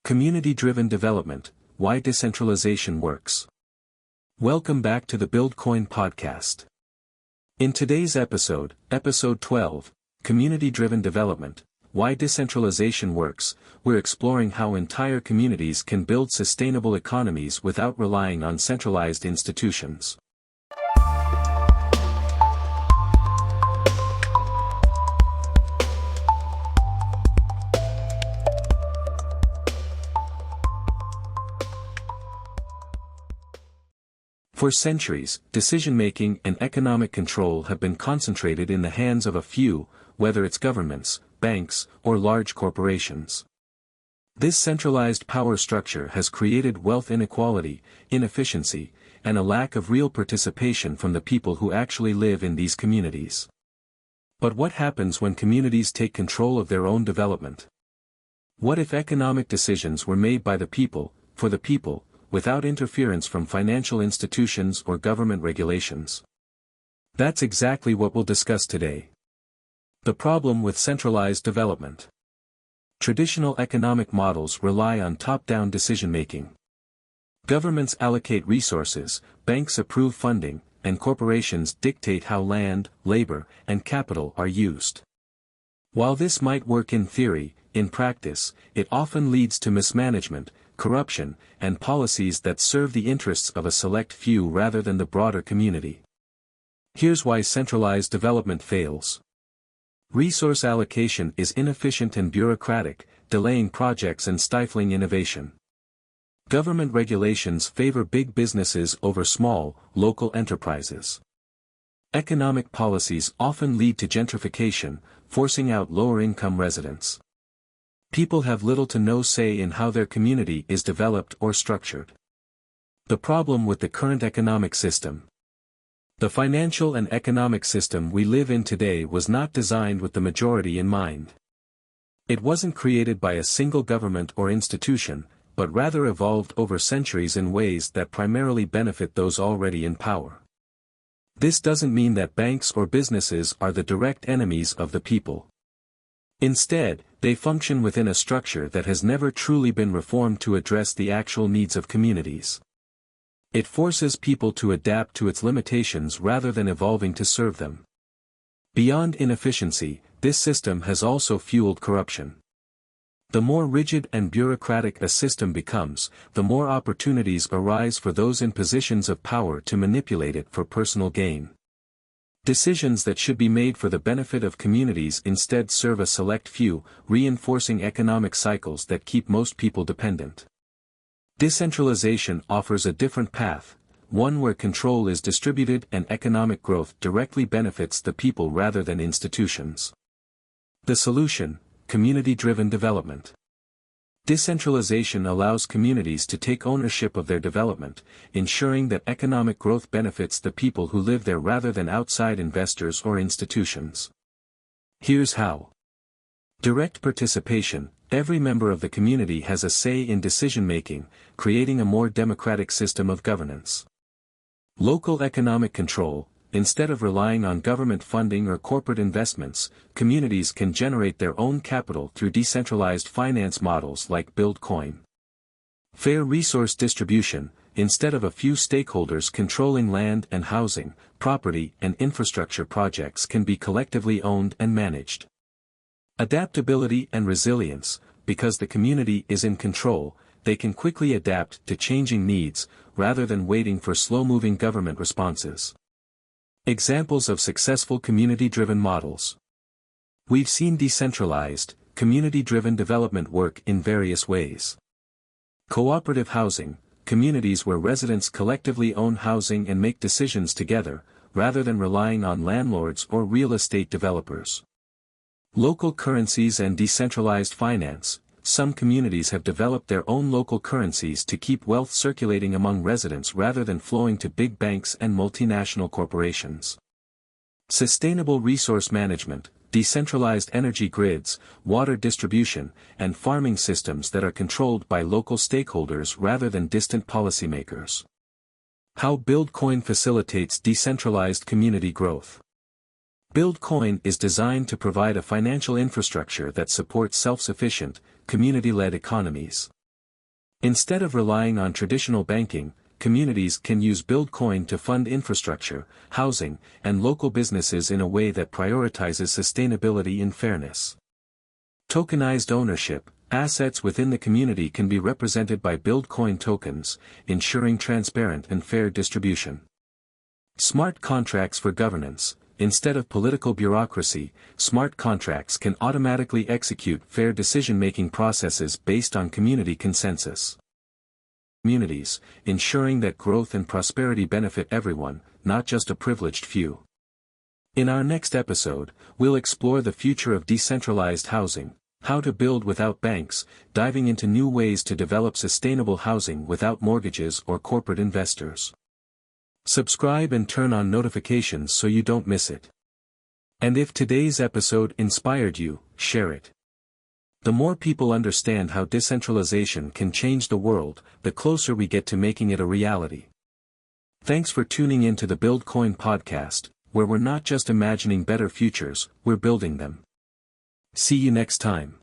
Community-driven development, why decentralization works. Welcome back to the BuildCoin Podcast. In today's episode, episode 12, Community-driven development, why decentralization works, we're exploring how entire communities can build sustainable economies without relying on centralized institutions. For centuries, decision-making and economic control have been concentrated in the hands of a few, whether it's governments, banks, or large corporations. This centralized power structure has created wealth inequality, inefficiency, and a lack of real participation from the people who actually live in these communities. But what happens when communities take control of their own development? What if economic decisions were made by the people, for the people, without interference from financial institutions or government regulations? That's exactly what we'll discuss today. The problem with centralized development. Traditional economic models rely on top-down decision-making. Governments allocate resources, banks approve funding, and corporations dictate how land, labor, and capital are used. While this might work in theory, in practice, it often leads to mismanagement, corruption, and policies that serve the interests of a select few rather than the broader community. Here's why centralized development fails. Resource allocation is inefficient and bureaucratic, delaying projects and stifling innovation. Government regulations favor big businesses over small, local enterprises. Economic policies often lead to gentrification, forcing out lower-income residents. People have little to no say in how their community is developed or structured. The problem with the current economic system. The financial and economic system we live in today was not designed with the majority in mind. It wasn't created by a single government or institution, but rather evolved over centuries in ways that primarily benefit those already in power. This doesn't mean that banks or businesses are the direct enemies of the people. Instead, they function within a structure that has never truly been reformed to address the actual needs of communities. It forces people to adapt to its limitations rather than evolving to serve them. Beyond inefficiency, this system has also fueled corruption. The more rigid and bureaucratic a system becomes, the more opportunities arise for those in positions of power to manipulate it for personal gain. Decisions that should be made for the benefit of communities instead serve a select few, reinforcing economic cycles that keep most people dependent. Decentralization offers a different path, one where control is distributed and economic growth directly benefits the people rather than institutions. The solution: community-driven development. Decentralization allows communities to take ownership of their development, ensuring that economic growth benefits the people who live there rather than outside investors or institutions. Here's how. Direct participation: every member of the community has a say in decision-making, creating a more democratic system of governance. Local economic control: instead of relying on government funding or corporate investments, communities can generate their own capital through decentralized finance models like BuildCoin. Fair resource distribution: instead of a few stakeholders controlling land and housing, property and infrastructure projects can be collectively owned and managed. Adaptability and resilience: because the community is in control, they can quickly adapt to changing needs, rather than waiting for slow-moving government responses. Examples of successful community-driven models. We've seen decentralized, community-driven development work in various ways. Cooperative housing: communities where residents collectively own housing and make decisions together, rather than relying on landlords or real estate developers. Local currencies and decentralized finance: some communities have developed their own local currencies to keep wealth circulating among residents rather than flowing to big banks and multinational corporations. Sustainable resource management: decentralized energy grids, water distribution, and farming systems that are controlled by local stakeholders rather than distant policymakers. How BuildCoin facilitates decentralized community growth. BuildCoin is designed to provide a financial infrastructure that supports self-sufficient, community-led economies. Instead of relying on traditional banking, communities can use BuildCoin to fund infrastructure, housing, and local businesses in a way that prioritizes sustainability and fairness. Tokenized ownership. Assets within the community can be represented by BuildCoin tokens, ensuring transparent and fair distribution. Smart contracts for governance. Instead of political bureaucracy, smart contracts can automatically execute fair decision-making processes based on community consensus. Communities, ensuring that growth and prosperity benefit everyone, not just a privileged few. In our next episode, we'll explore the future of decentralized housing, how to build without banks, diving into new ways to develop sustainable housing without mortgages or corporate investors. Subscribe and turn on notifications so you don't miss it. And if today's episode inspired you, share it. The more people understand how decentralization can change the world, the closer we get to making it a reality. Thanks for tuning in to the BuildCoin Podcast, where we're not just imagining better futures, we're building them. See you next time.